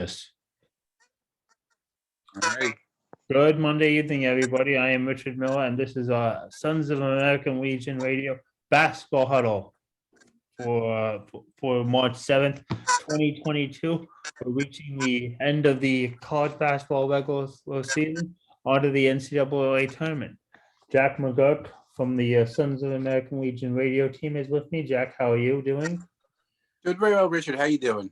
Yes. All right. Good Monday evening, everybody. I am Richard Miller, and this is Sons of American Legion Radio Basketball Huddle for March 7th, 2022. We're reaching the end of the college basketball regular season onto the NCAA tournament. Jack McGurk from the Sons of American Legion Radio team is with me. Jack, how are you doing? Doing very well, Richard. How you doing?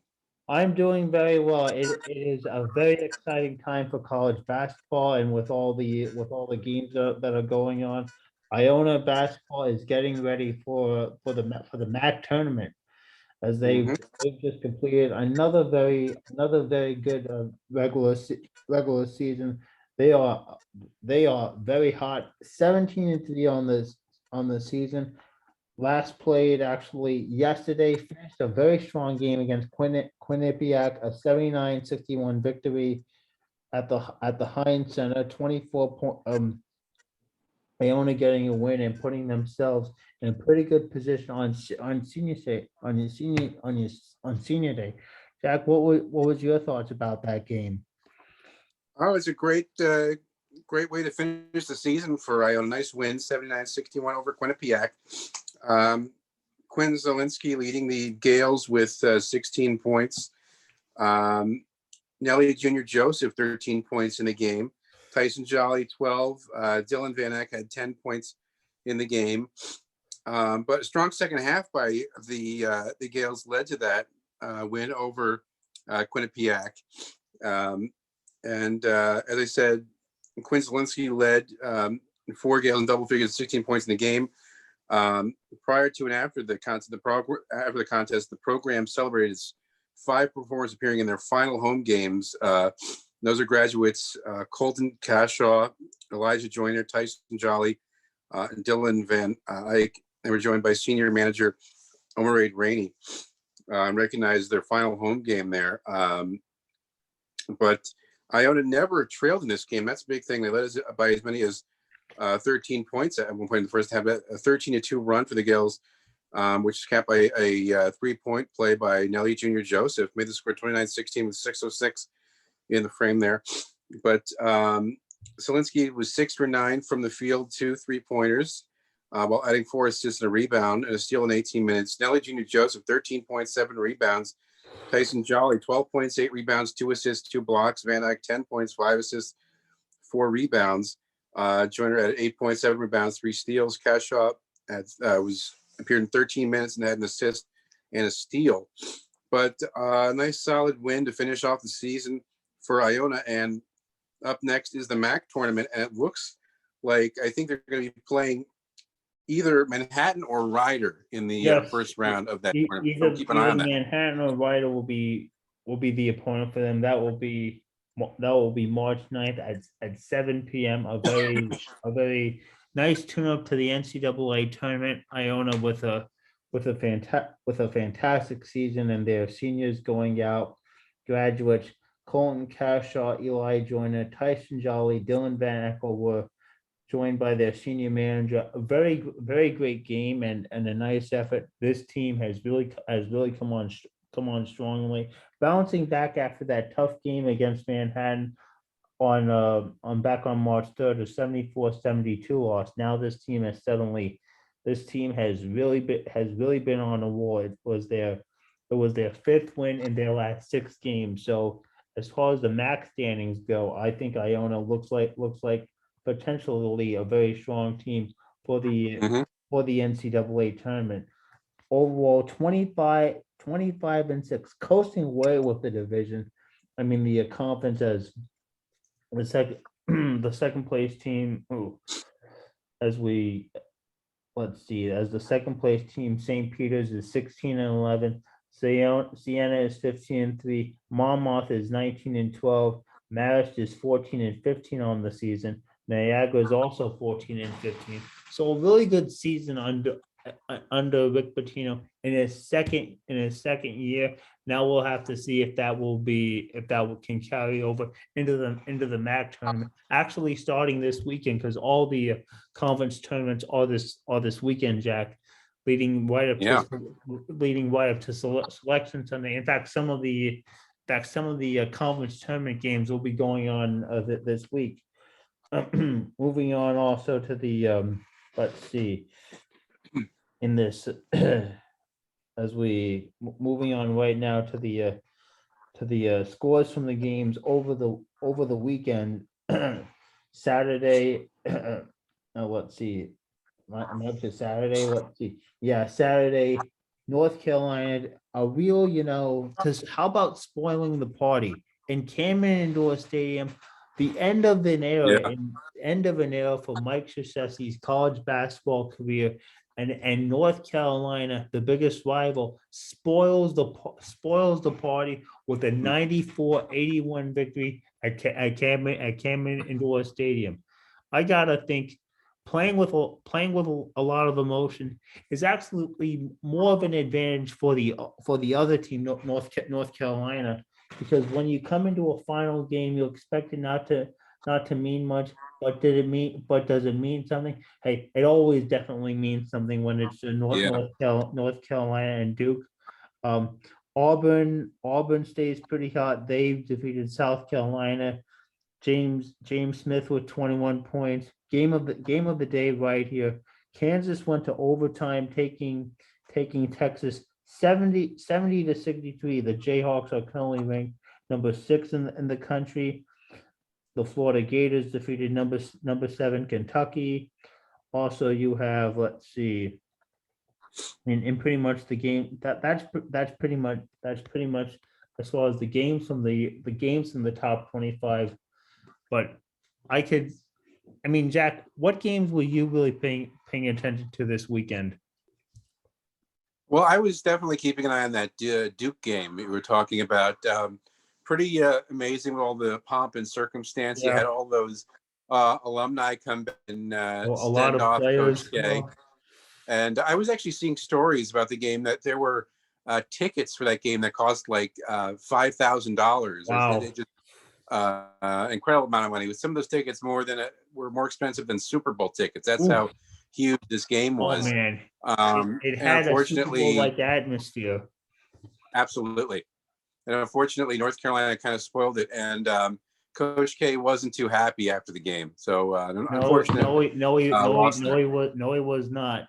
I'm doing very well. It is a very exciting time for college basketball, and with all the games that are going on, Iona basketball is getting ready for the MAC tournament, as they've just completed another very good regular season. They are very hot, 17-3 on the season. Last played actually yesterday, finished a very strong game against Quinnipiac, a 79-61 victory at the Heinz Center. 24 point. Iona getting a win and putting themselves in a pretty good position on senior day on senior day. Jack, what was your thoughts about that game? Oh, it's a great way to finish the season for Iona. Nice win, 79-61 over Quinnipiac. Quinn Zielinski leading the Gales with 16 points. Nelly Jr. Joseph, 13 points in the game. Tyson Jolly, 12. Dylan Van Eck had 10 points in the game. But a strong second half by the Gales led to that win over Quinnipiac. And as I said, Quinn Zielinski led 4 Gales in double figures, 16 points in the game. Prior to and after the contest, the program celebrated its 5 performers appearing in their final home games. Those are graduates Colton Cashaw, Elijah Joyner, Tyson Jolly, and Dylan Van Eyck. They were joined by senior manager Omar Rainey and recognized their final home game there. But Iona never trailed in this game. That's a big thing. They led us by as many as 13 points at one point in the first half. A 13-2 run for the Gales, which is capped by a 3-point play by Nelly Jr. Joseph. Made the score 29-16 with 6:06 in the frame there. But Zielinski was 6 for 9 from the field, 2 3-pointers, while adding 4 assists and a rebound and a steal in 18 minutes. Nelly Jr. Joseph, 13.7 rebounds. Tyson Jolly, 12 points, 8 rebounds, 2 assists, 2 blocks. Van Eyck, 10 points, 5 assists, 4 rebounds. Joyner at 8.7 rebounds, 3 steals. Cashaw appeared in 13 minutes and had an assist and a steal. But a nice solid win to finish off the season for Iona. And up next is the MAC tournament, and it looks like I think they're going to be playing either Manhattan or Ryder in the first round of that tournament. So keep an eye on that. Manhattan or Ryder will be the opponent for them. That will be March 9th at 7 p.m. A very nice tune-up to the NCAA tournament. Iona with a fantastic season, and their seniors going out, graduates Colton Cashaw, Eli Joyner, Tyson Jolly, Dylan Van Eck were joined by their senior manager. A very, very great game and a nice effort. This team has really come on strongly, bouncing back after that tough game against Manhattan on March 3rd, a 74-72 loss. Now this team has really been on a roll. It was their 5th win in their last 6 games. So as far as the MAC standings go, I think Iona looks like potentially a very strong team for the NCAA tournament. Overall, 25-6, coasting way with the division. I mean, the conference as the second place team. As the second place team, St. Peter's is 16-11. Siena is 15-3. Monmouth is 19-12. Marist is 14-15 on the season. Niagara is also 14-15. So a really good season under Rick Pitino in his second year. Now we'll have to see if that can carry over into the MAC tournament. Actually, starting this weekend, because all the conference tournaments are this weekend, Jack, leading right up to Selection Sunday. In fact, some of the some of the conference tournament games will be going on this week. Moving on also to the let's see, in this as we moving on right now to the scores from the games over the weekend. Saturday, let's see, not just Saturday, let's see, yeah, Saturday, North Carolina, a real, because how about spoiling the party in Cameron Indoor Stadium, the end of an era, Yeah. for Mike Krzyzewski's college basketball career, and North Carolina, the biggest rival, spoils the party with a 94-81 victory at Cameron Indoor Stadium. I gotta think playing with a lot of emotion is absolutely more of an advantage for the other team, North Carolina, because when you come into a final game, you expect it not to mean much. But does it mean something? Hey, it always definitely means something when it's Yeah. North Carolina and Duke. Um, Auburn stays pretty hot. They've defeated South Carolina. James Smith with 21 points. Game of the day right here. Kansas went to overtime, taking Texas 70-63. The Jayhawks are currently ranked number 6 in the country. The Florida Gators defeated number 7 Kentucky. Also, you have, let's see, in pretty much the game that's pretty much as far as the games from the top 25. But I mean, Jack, what games were you really paying attention to this weekend? Well, I was definitely keeping an eye on that Duke game we were talking about. Pretty amazing with all the pomp and circumstance. You Yeah, had all those alumni come back and a lot send of off players. Coach K. And I was actually seeing stories about the game that there were tickets for that game that cost like $5,000. Wow. It just incredible amount of money. With some of those tickets were more expensive than Super Bowl tickets. That's Ooh. how huge this game Oh was. man, it And had a Super Bowl unfortunately, like atmosphere. absolutely. And unfortunately, North Carolina kind of spoiled it, and Coach K wasn't too happy after the game. So unfortunate loss there. He was not.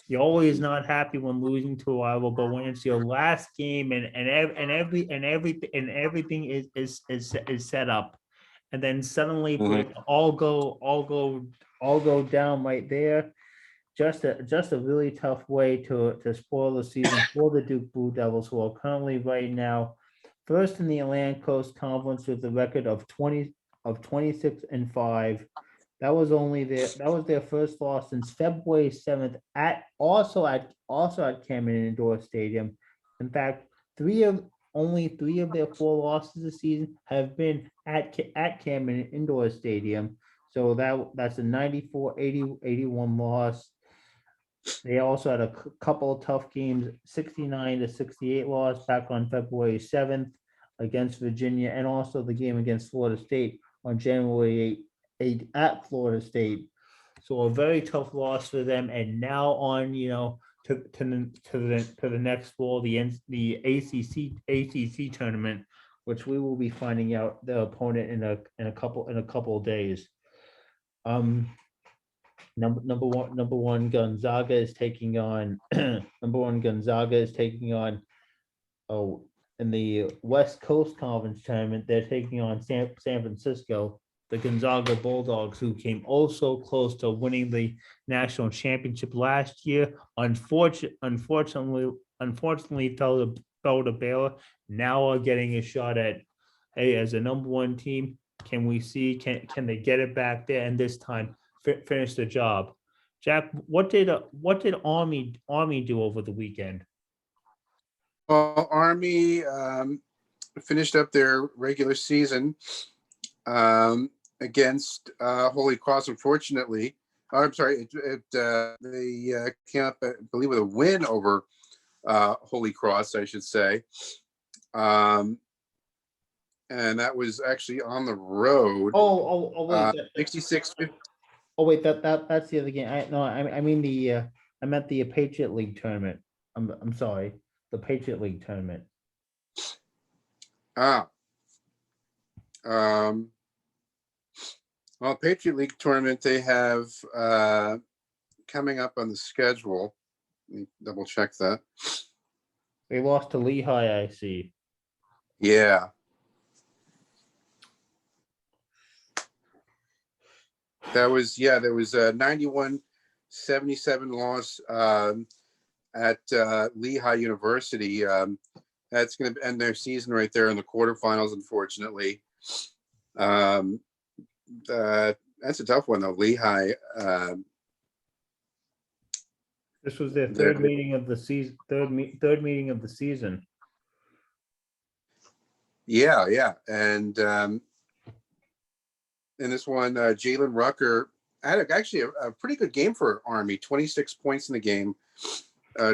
You're always not happy when losing to a rival, but when it's your last game and everything is set up, and then suddenly for it Mhm. to all go down right there. Just a really tough way to spoil the season for the Duke Blue Devils, who are currently right now first in the Atlantic Coast Conference with a record of 26-5. That was their first loss since February 7th at Cameron Indoor Stadium. In fact, only three of their 4 losses this season have been at Cameron Indoor Stadium. So that's a 94-81 loss. They also had a couple of tough games, 69-68 loss back on February 7th against Virginia, and also the game against Florida State on January 8th at Florida State. So a very tough loss for them. And now on, to the next fall, the ACC tournament, which we will be finding out the opponent in a couple of days. Number one Gonzaga is taking on oh, in the West Coast Conference tournament. They're taking on San Francisco, the Gonzaga Bulldogs, who came also close to winning the national championship last year. Unfortunately fell to Baylor. Now are getting a shot at, hey, as a number 1 team, can they get it back there and this time finish the job? Jack, what did Army do over the weekend? Well, Army finished up their regular season against Holy Cross. Unfortunately, I'm sorry, they came up, I believe, with a win over Holy Cross, I should say. And that was actually on the road. Wait, 66. that's the other game. I mean I meant the Patriot League tournament. I'm sorry, the Patriot League tournament. Ah, um, well, Patriot League tournament they have coming up on the schedule. Let me double check that. They lost to Lehigh, I see. Yeah. There was a 91-77 loss at Lehigh University. That's going to end their season right there in the quarterfinals, unfortunately. That's a tough one, though. Lehigh. This was their third meeting of the season. Third meeting of the season. Yeah, and in this one, Jalen Rucker had actually a pretty good game for Army. 26 points in the game.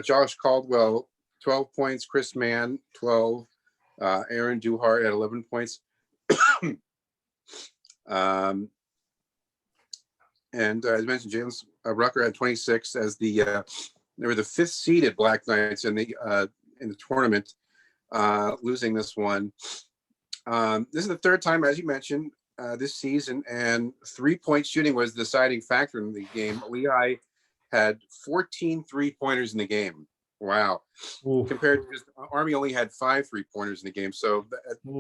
Josh Caldwell, 12 points. Chris Mann, 12. Aaron Duhart at 11 points. And as mentioned, Jalen Rucker had 26 as they were the 5th seeded Black Knights in the tournament, losing this one. This is the 3rd time, as you mentioned, this season, and 3-point shooting was the deciding factor in the game. Lehigh had 14 3-pointers in the game. Wow. Oof. Compared to Army only had 5 3-pointers in the game. So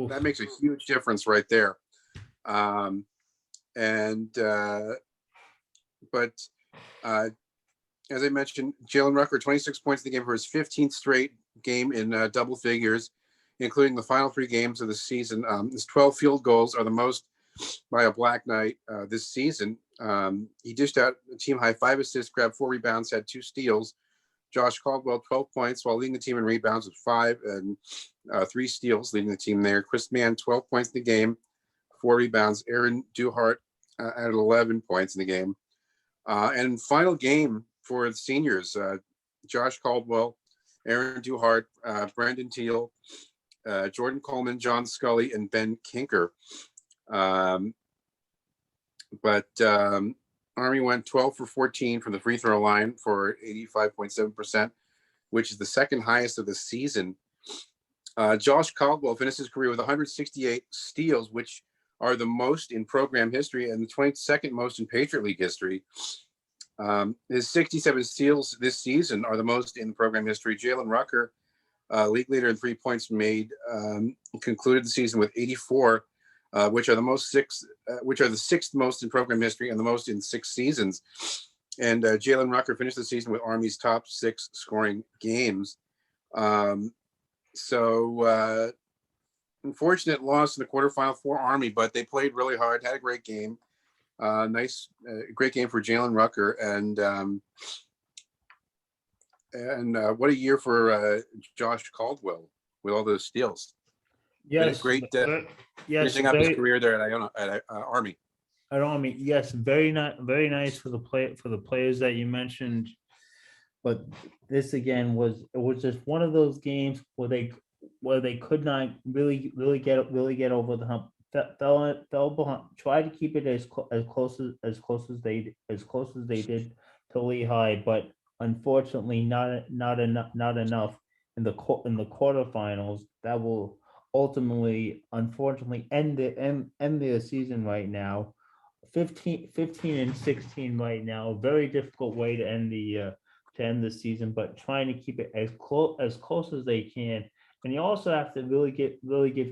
that makes a huge difference right there. But as I mentioned, Jalen Rucker, 26 points in the game for his 15th straight game in double figures, including the final 3 games of the season. His 12 field goals are the most by a Black Knight this season. He dished out a team high 5 assists, grabbed 4 rebounds, had 2 steals. Josh Caldwell, 12 points, while leading the team in rebounds with 5 and 3 steals, leading the team there. Chris Mann, 12 points in the game, 4 rebounds. Aaron Duhart added 11 points in the game. And final game for the seniors, Josh Caldwell, Aaron Duhart, Brendan Teal, Jordan Coleman, John Scully, and Ben Kinker. But Army went 12 for 14 from the free throw line for 85.7%, which is the 2nd highest of the season. Josh Caldwell finished his career with 168 steals, which are the most in program history and the 22nd most in Patriot League history. His 67 steals this season are the most in program history. Jalen Rucker, league leader in 3 points made, concluded the season with 84, which are the 6th most in program history and the most in 6 seasons. And Jalen Rucker finished the season with Army's top 6 scoring games. Unfortunate loss in the quarterfinal for Army, but they played really hard, had a great game. Great game for Jalen Rucker, and what a year for Josh Caldwell with all those steals. Yes, great. Yes, finishing up his career there at Army. At Army, yes, very nice for the players that you mentioned. But this again was just one of those games where they could not really get over the hump. Fell behind. Tried to keep it as close as they did to Lehigh, but unfortunately not enough in the quarterfinals. That will ultimately, unfortunately, end their season right now. 15-16 right now. Very difficult way to end the season, but trying to keep it as close as they can. And you also have to really give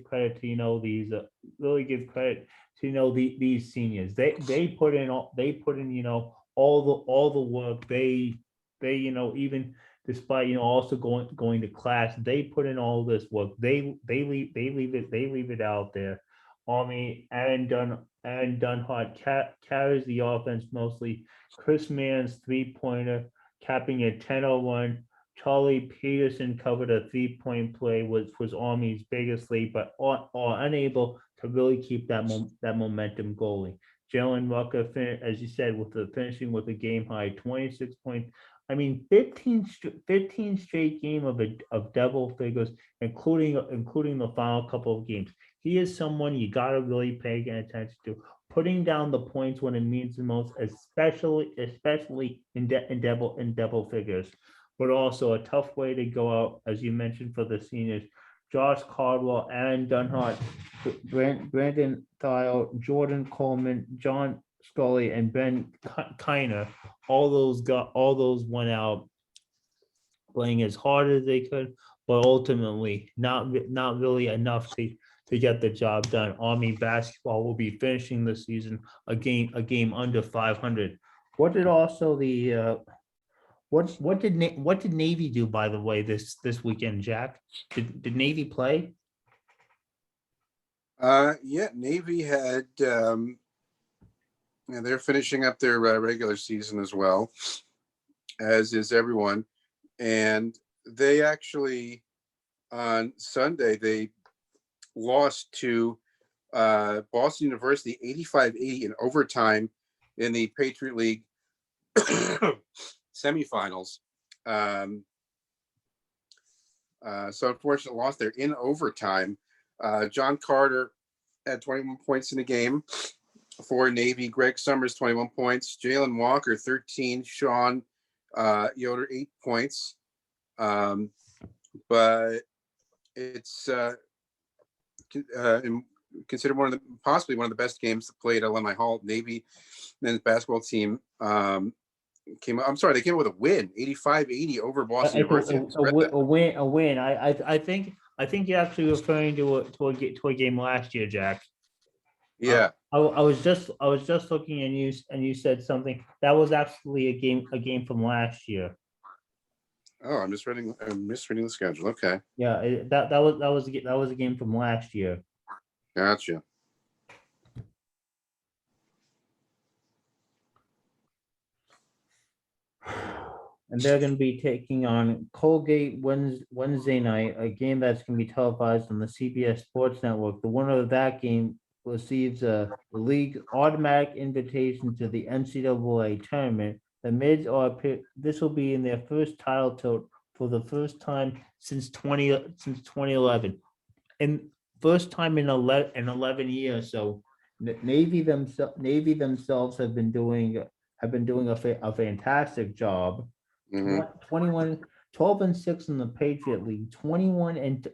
credit to these seniors. They put in all the work. They even despite also going to class, they put in all this work. They leave it out there. Army, Aaron Dunhart carries the offense mostly. Chris Mann's 3-pointer capping at 10:01. Charlie Peterson covered a 3-point play, which was Army's biggest lead, but are unable to really keep that momentum going. Jalen Rucker, as you said, finishing with a game high 26 points. I mean, 15 straight game of double figures, including the final couple of games. He is someone you gotta really pay attention to, putting down the points when it means the most, especially in double figures. But also a tough way to go out, as you mentioned, for the seniors, Josh Caldwell, Aaron Dunhart, Brandon Thiel, Jordan Coleman, John Scully, and Ben Kiner. All those went out playing as hard as they could, but ultimately not really enough to get the job done. Army basketball will be finishing the season a game under 500. What did also the what did Navy do, by the way, this weekend, Jack? Did Navy play? Yeah, Navy had yeah, they're finishing up their regular season as well, as is everyone. And they actually on Sunday they lost to Boston University 85-80 in overtime in the Patriot League semifinals. So unfortunately lost there in overtime. John Carter had 21 points in the game for Navy. Greg Summers, 21 points. Jalen Walker, 13. Sean Yoder, 8 points. But it's considered possibly one of the best games played at Alumni Hall. Navy men's basketball team came up with a win, 85-80 over Boston University. A win. I think you're actually referring to a game last year, Jack. Yeah. I was just looking, and you said something that was actually a game from last year. Oh, I'm misreading the schedule. Okay. Yeah, that was a game from last year. Gotcha. And they're going to be taking on Colgate Wednesday night, a game that's going to be televised on the CBS Sports Network. The winner of that game receives a league automatic invitation to the NCAA tournament. The Mids this will be in their first title tilt for the first time since 2011, and first time in 11 years. So Navy themselves have been doing a fantastic job. Mhm. 12-6 in the Patriot League, 21 and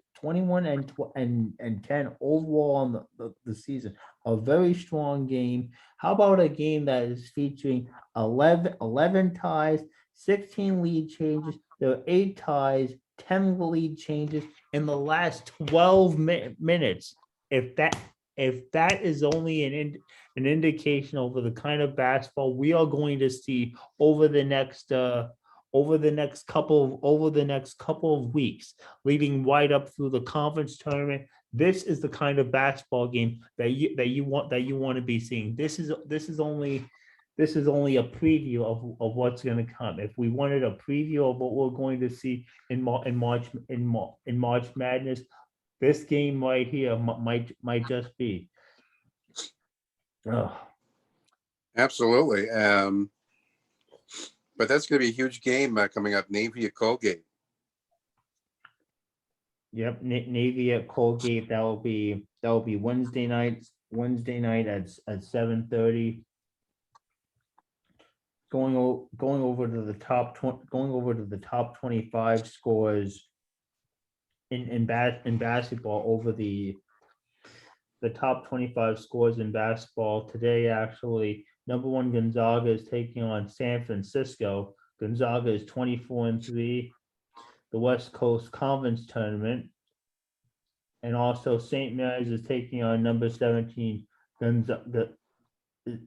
10 overall on the season. A very strong game. How about a game that is featuring 11 ties, 16 lead changes? There are 8 ties, 10 lead changes in the last 12 minutes. If that is only an indication over the kind of basketball we are going to see over the next couple of weeks, leading right up through the conference tournament. This is the kind of basketball game that you want to be seeing. This is only a preview of what's going to come. If we wanted a preview of what we're going to see in March Madness, this game right here might just be. Absolutely. But that's going to be a huge game coming up. Navy at Colgate. Yep, Navy at Colgate. That will be Wednesday night. At 7:30. Going over to the top 25 scores in basketball, over the top 25 scores in basketball today. Actually, number 1 Gonzaga is taking on San Francisco. Gonzaga is 24-3. The West Coast Conference Tournament. And also St. Mary's is taking on number 17.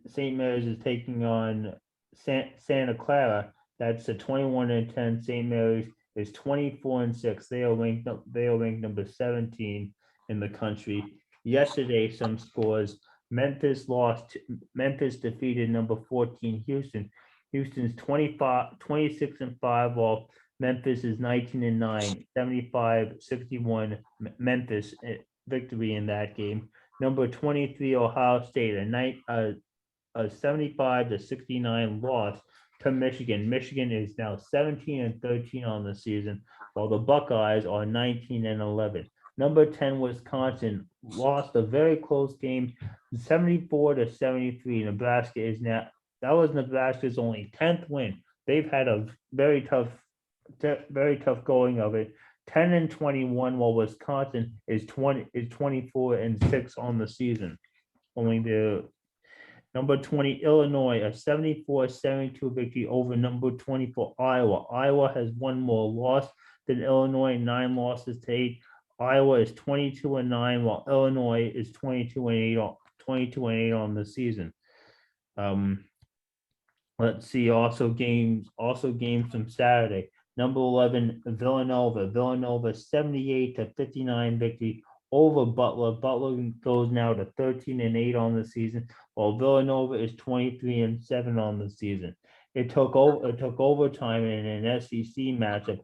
St. Mary's is taking on Santa Clara. That's a 21-10. St. Mary's is 24-6. They are ranked number 17 in the country. Yesterday, some scores. Memphis defeated number 14 Houston. Houston's 26-5, while Memphis is 19-9, 75-61 Memphis victory in that game. Number 23 Ohio State, a 75-69 loss to Michigan. Michigan is now 17-13 on the season, while the Buckeyes are 19-11. Number 10 Wisconsin lost a very close game, 74-73. Nebraska is now, that was Nebraska's only 10th win. They've had a very tough going of it 10-21, while Wisconsin is 24-6 on the season. Only the number 20 Illinois, a 74-72 victory over number 24 Iowa. Iowa has one more loss than Illinois, 9 losses to 8. Iowa is 22-9, while Illinois is 22-8 on the season. Let's see, also games from Saturday. Number 11 Villanova. 78-59 victory over Butler. Butler goes now to 13-8 on the season, while Villanova is 23-7 on the season. It took overtime in an SEC matchup,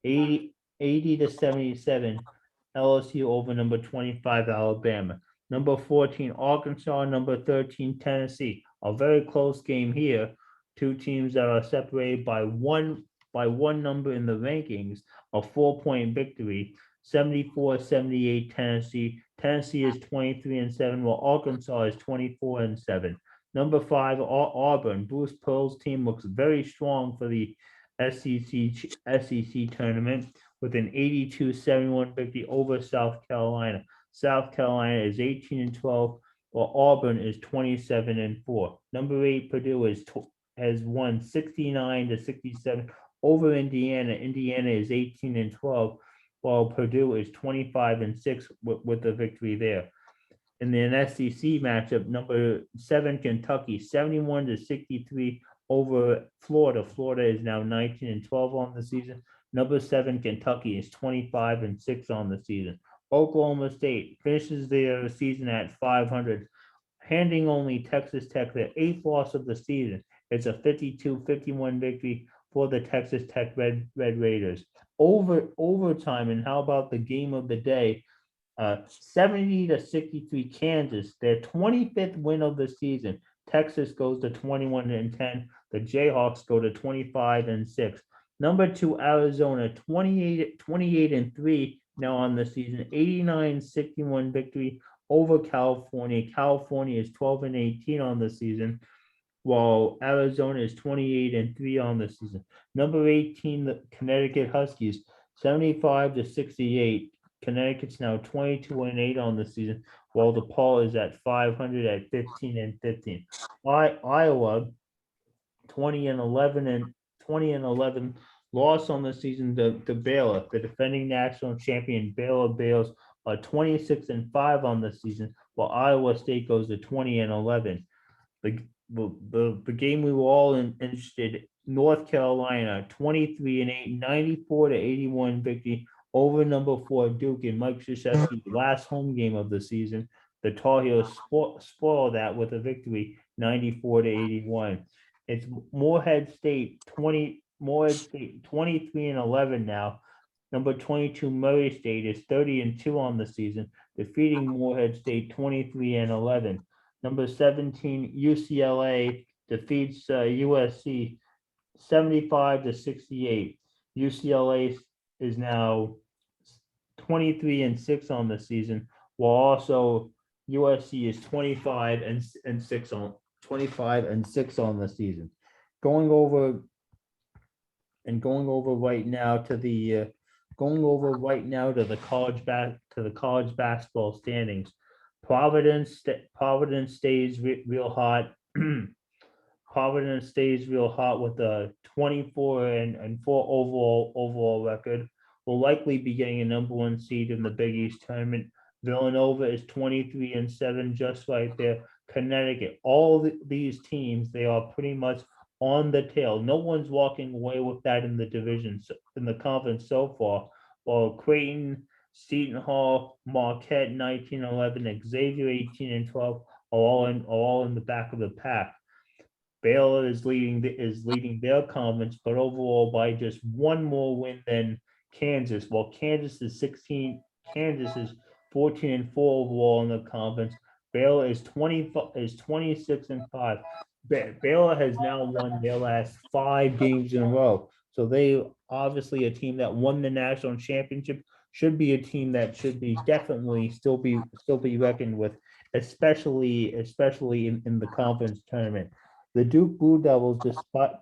80-77. LSU over number 25 Alabama. Number 14 Arkansas. Number 13 Tennessee. A very close game here. Two teams that are separated by one number in the rankings. A 4-point victory. 74-78 Tennessee. Tennessee is 23-7, while Arkansas is 24-7. Number 5 Auburn. Bruce Pearl's team looks very strong for the SEC tournament with an 82-71 victory over South Carolina. South Carolina is 18-12, while Auburn is 27-4. Number 8 Purdue has won 69-67 over Indiana. Indiana is 18-12, while Purdue is 25-6 with the victory there. In the SEC matchup, number 7 Kentucky 71-63 over Florida. Florida is now 19-12 on the season. Number 7 Kentucky is 25-6 on the season. Oklahoma State finishes their season at 500, handing only Texas Tech their 8th loss of the season. It's a 52-51 victory for the Texas Tech Red Raiders. Overtime, and how about the game of the day? 70-63 Kansas, their 25th win of the season. Texas goes to 21-10. The Jayhawks go to 25-6. Number 2 Arizona, 28-3 now on the season. 89-61 victory over California. California is 12-18 on the season, while Arizona is 28-3 on the season. Number 18 the Connecticut Huskies, 75-68. Connecticut's now 22-8 on the season, while DePaul is at 500 at 15-15. Iowa 20-11 loss on the season to Baylor. The defending national champion Baylor Bears are 26-5 on the season, while Iowa State goes to 20-11. The game we were all interested, North Carolina 23-8, 94-81 victory over number 4 Duke in Mike Krzyzewski's last home game of the season. The Tar Heels spoiled that with a victory 94-81. It's Morehead State 23-11 now. Number 22 Murray State is 30-2 on the season, defeating Morehead State 23-11. Number 17 UCLA defeats USC 75-68. UCLA is now 23-6 on the season, while also USC is 25-6 on the season. Going over right now to the college basketball standings. Providence stays real hot. Providence stays real hot with a 24-4 overall record. Will likely be getting a number 1 seed in the Big East tournament. Villanova is 23-7, just right there. Connecticut, all these teams, they are pretty much on the tail. No one's walking away with that in the division, in the conference so far. While Creighton, Seton Hall, Marquette 19-11, Xavier 18-12 are all in the back of the pack. Baylor is leading their conference, but overall by just one more win than Kansas. While Kansas is 14-4 overall in the conference. Baylor is 26-5. Baylor has now won their last 5 games in a row. So they obviously a team that won the national championship, should be a team that should be definitely still be reckoned with, especially in the conference tournament. The Duke Blue Devils,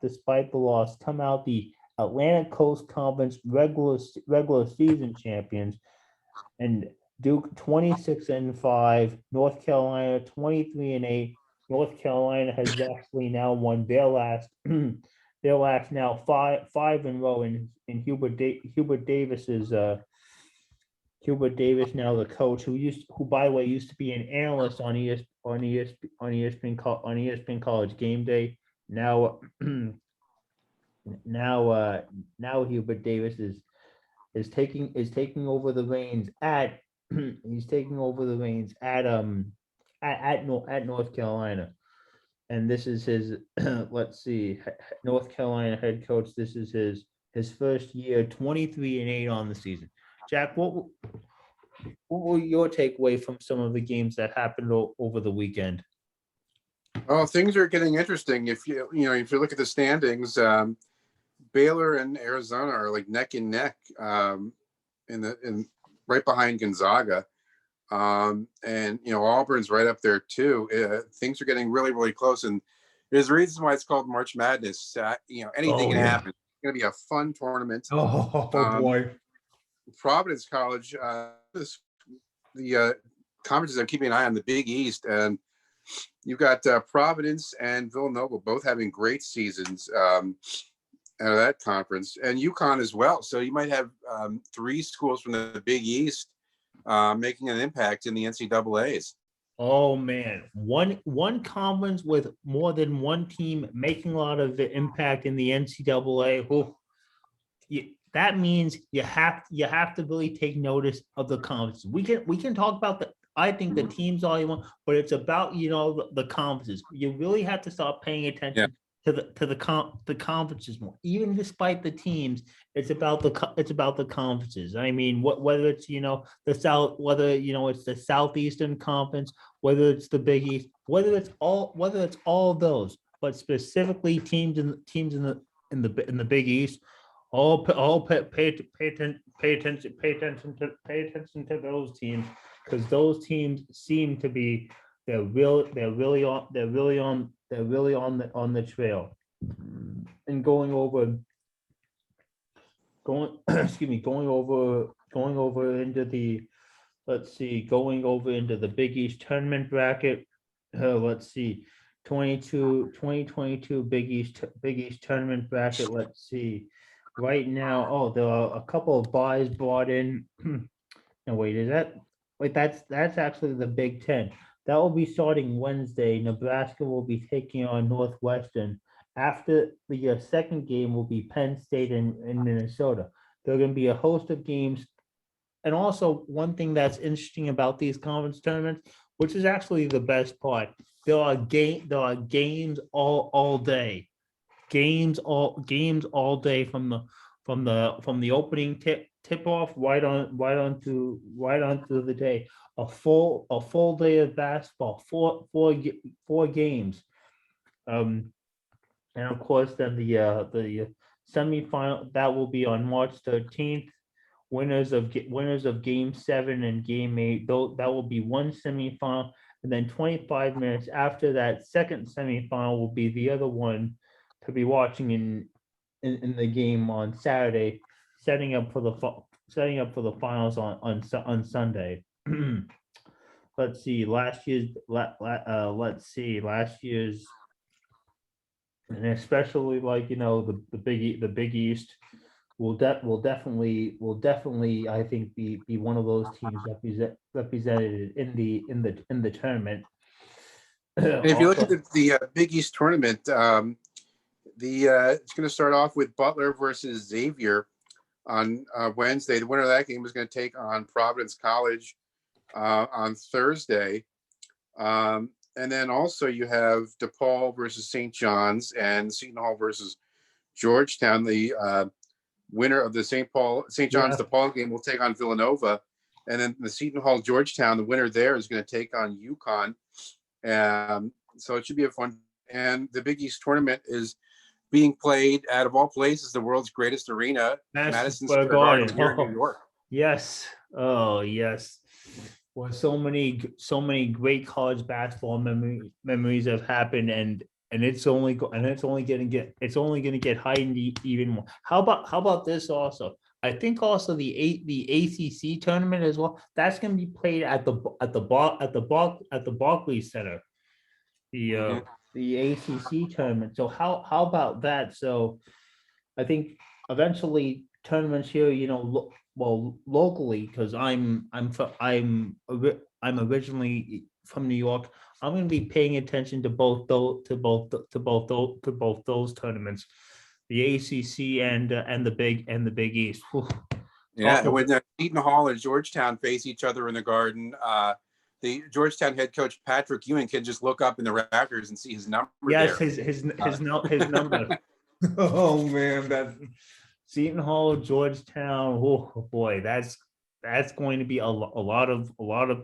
despite the loss, come out the Atlantic Coast Conference regular season champions, and Duke 26-5, North Carolina 23-8. North Carolina has actually now won their last their last now five in a row in Hubert Davis's Hubert Davis, now the coach, who by the way used to be an analyst on ESPN College Game Day. Now now Hubert Davis is taking over the reins at he's taking over the reins at North Carolina, and this is his let's see, North Carolina head coach. This is his first year, 23-8 on the season. Jack, what were your takeaway from some of the games that happened over the weekend? Oh, things are getting interesting. If you look at the standings, Baylor and Arizona are like neck and neck, in right behind Gonzaga, and Auburn's right up there too. Things are getting really, really close, and there's a reason why it's called March Madness. Anything can happen. It's going to be a fun tournament. Boy. Providence College, the conferences are keeping an eye on the Big East, and you've got Providence and Villanova both having great seasons out of that conference, and UConn as well. So you might have three schools from the Big East making an impact in the NCAAs. Oh man, one conference with more than one team making a lot of the impact in the NCAA. Oh, that means you have to really take notice of the conferences. We can talk about I think the teams all you want, but it's about the conferences. You really have to start paying attention to the conferences more. Even despite the teams, it's about the conferences. I mean, whether it's the South, whether it's the Southeastern Conference, whether it's the Big East, whether it's all of those, but specifically teams in the Big East. Pay attention to those teams, because those teams seem to be they're really on the trail. And going over into the Big East tournament bracket. Let's see, 2022 Big East tournament bracket. Let's see. Right now, there are a couple of buys brought in. No, that's actually the Big Ten. That will be starting Wednesday. Nebraska will be taking on Northwestern. After the second game will be Penn State and Minnesota. There are going to be a host of games. And also, one thing that's interesting about these conference tournaments, which is actually the best part, there are games all day. Games all day from the opening tip off right on through the day. A full day of basketball, four games. And of course then the semifinal that will be on March 13th. Winners of game 7 and game 8, though, that will be one semifinal, and then 25 minutes after that second semifinal will be the other one to be watching in the game on Saturday, setting up for the finals on Sunday. Let's see, last year's, and especially the Big East will definitely I think be one of those teams represented in the tournament. And if you look at the Big East tournament, it's going to start off with Butler versus Xavier on Wednesday. The winner of that game is going to take on Providence College on Thursday. And then also you have DePaul versus St. John's and Seton Hall versus Georgetown. The winner of the St. John's DePaul game will take on Villanova. And then the Seton Hall Georgetown, the winner there is going to take on UConn. So it should be a fun. And the Big East tournament is being played out of all places, the world's greatest arena, Madison Square Garden here in New York. Yes. Oh, yes. Well, so many great college basketball memories have happened, and and it's only going to get heightened even more. How about this also? I think also the ACC tournament as well. That's going to be played at the Barclays Center. The uh, Mhm. the ACC tournament. So how about that? So I think eventually tournaments here, locally, because I'm originally from New York. I'm going to be paying attention to both those tournaments, the ACC and the Big East. Whew. Yeah, when Eaton Hall and Georgetown face each other in the Garden, the Georgetown head coach Patrick Ewing can just look up in the rafters and see his number Yes, there. his number. Oh man, that's Seton Hall, Georgetown. Oh boy, that's going to be a lot of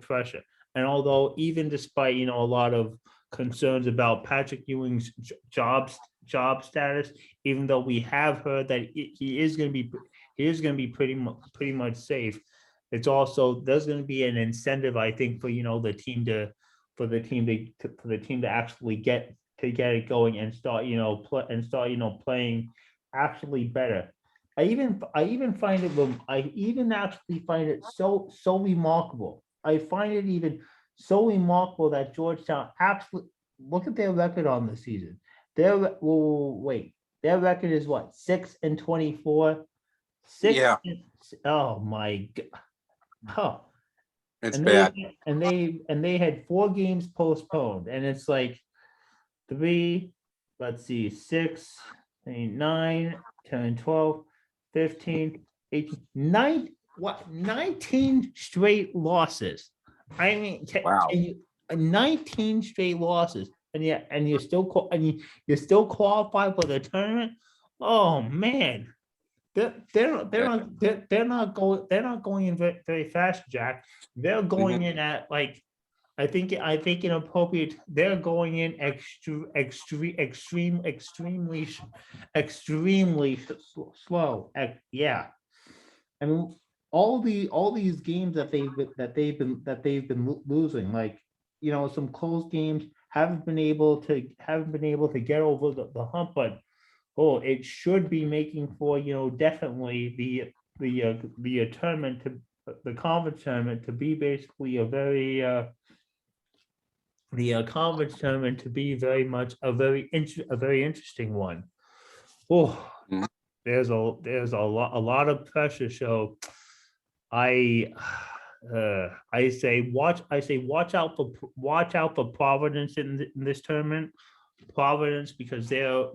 pressure. And although even despite a lot of concerns about Patrick Ewing's job status, even though we have heard that he is going to be pretty much safe, it's also there's going to be an incentive, I think, for the team to actually get it going and start playing actually better. I even actually find it so remarkable. I find it even so remarkable that Georgetown actually look at their record on the season. Wait, their record is what, 6-24, Yeah, oh my god, huh. it's And bad. they had 4 games postponed, and it's like three, let's see, 6, 8, 9, 10, 12, 15, 18, 9, what, 19 straight losses. I mean, Wow. can you 19 straight losses, and you still qualify for the tournament? Oh man. They're not going in very fast, Jack. They're going Mhm. in at like I think inappropriate. They're going in extremely slow. Yeah, I mean all these games that they've been losing, like some close games, haven't been able to get over the hump, but it should be making for definitely the tournament to the conference tournament to be basically a very the conference tournament to be very much a very interesting one. Oh, Mhm. there's a lot of pressure. So I I say watch out for Providence in this tournament. Providence, because they're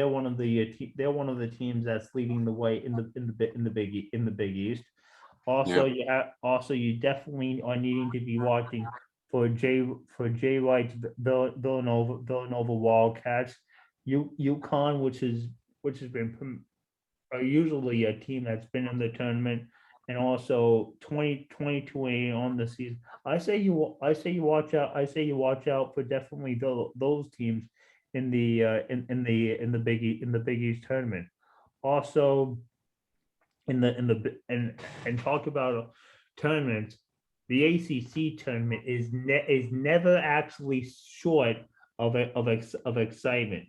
one of the teams that's leading the way in the Big East. Yeah. Also you definitely are needing to be watching for Jay Wright's Villanova Wildcats. UConn, which has been usually a team that's been in the tournament, and also 2022 on the season. I say you watch out for definitely those teams in the Big East tournament. Also and talk about tournaments. The ACC tournament is never actually short of excitement.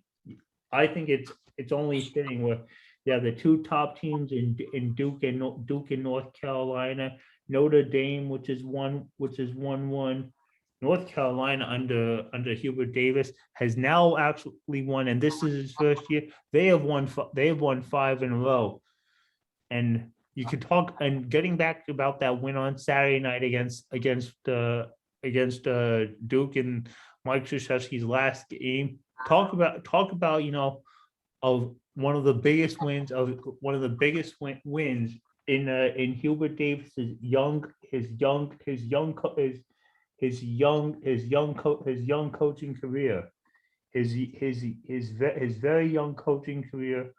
I think it's only fitting where the two top teams in Duke and North Carolina, Notre Dame, which is 1-1. North Carolina under Hubert Davis has now actually won, and this is his first year. They have won 5 in a row, and you could talk and getting back about that win on Saturday night against Duke and Mike Krzyzewski's last game. Talk about of one of the biggest wins in Hubert Davis's young coaching career. His very young coaching career.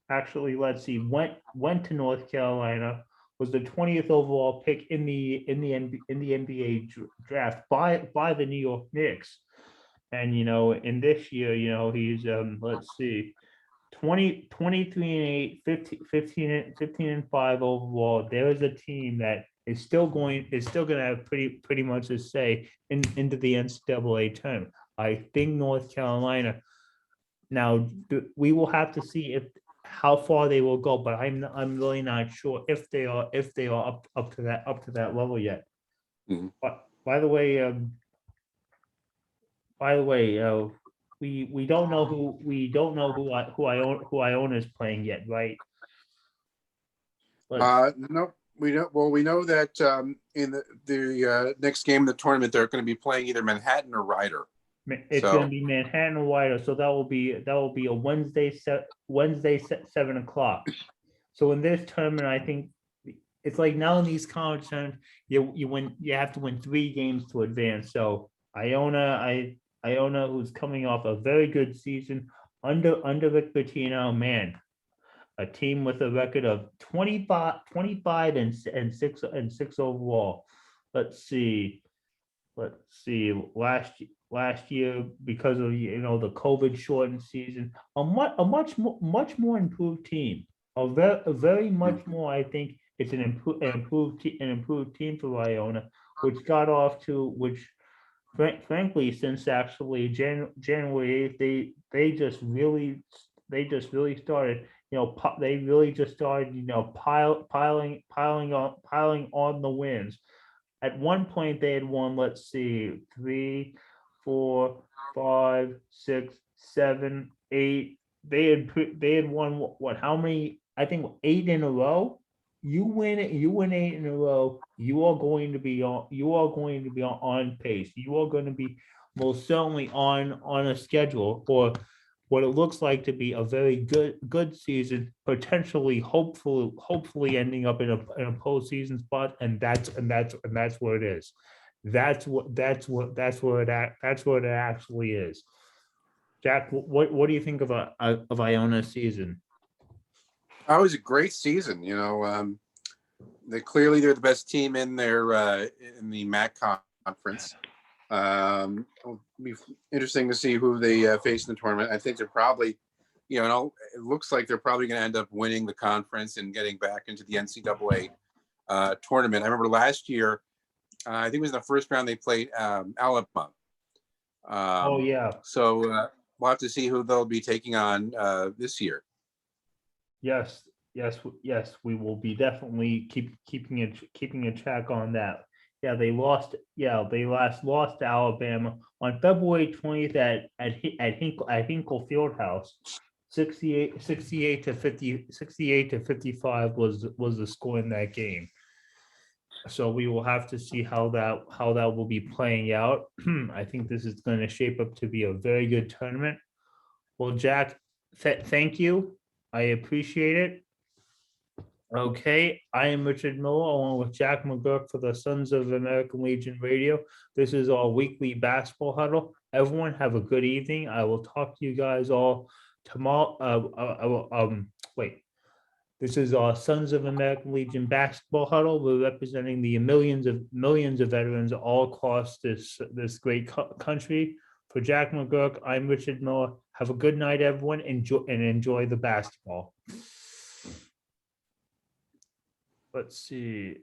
Actually, let's see, went to North Carolina, was the 20th overall pick in the NBA draft by the New York Knicks. And in this year, he's let's see, 23-8, 15 and 5 overall. There is a team that is still going to have pretty much a say into the NCAA tournament. I think North Carolina Now, we will have to see if how far they will go, but I'm really not sure if they are up to that level yet. Mhm. But by the way, we don't know who Iona is playing yet, right? No, we don't. Well, we know that in the next game of the tournament, they're going to be playing either Manhattan or Ryder. It's going to So be Manhattan or Wider, so that will be a Wednesday 7 o'clock. So in this tournament, I think it's like now in these college tournaments, you have to win 3 games to advance. So Iona, who's coming off a very good season under Rick Pitino, man, a team with a record of 25 and 6 overall. Let's see. Last year, because of the COVID shortened season, a much more improved team. A very much more. I think it's an improved team for Iona, which got off to frankly, since actually January 8th, they just really started. They really just started. Piling on the wins. At one point, they had won, let's see, 3, 4, 5, 6, 7, 8. They had won what? How many? I think 8 in a row. You win it. You win 8 in a row. You are going to be on. You are going to be on pace. You are going to be most certainly on a schedule for what it looks like to be a very good season, potentially, hopefully ending up in a postseason spot, and that's where it is. That's where it actually is. Jack, what do you think of Iona's season? that was a great season. They're the best team in in the MAC conference. It'll be interesting to see who they face in the tournament. I think they're probably, it looks like they're probably going to end up winning the conference and getting back into the NCAA tournament. I remember last year, I think it was in the first round they played Alabama. Oh yeah. So we'll have to see who they'll be taking on this year. Yes. We will be definitely keeping a track on that. Yeah, they lost. Yeah, they last lost to Alabama on February 20th at Hinkle Fieldhouse. 68 to 55 was the score in that game. So we will have to see how that will be playing out. I think this is going to shape up to be a very good tournament. Well, Jack, thank you. I appreciate it. Okay, I am Richard Miller along with Jack McGurk for the Sons of American Legion Radio. This is our weekly basketball huddle. Everyone have a good evening. I will talk to you guys all tomorrow. This is our Sons of American Legion basketball huddle. We're representing the millions of veterans all across this great country. For Jack McGurk, I'm Richard Miller. Have a good night, everyone. Enjoy the basketball. Let's see.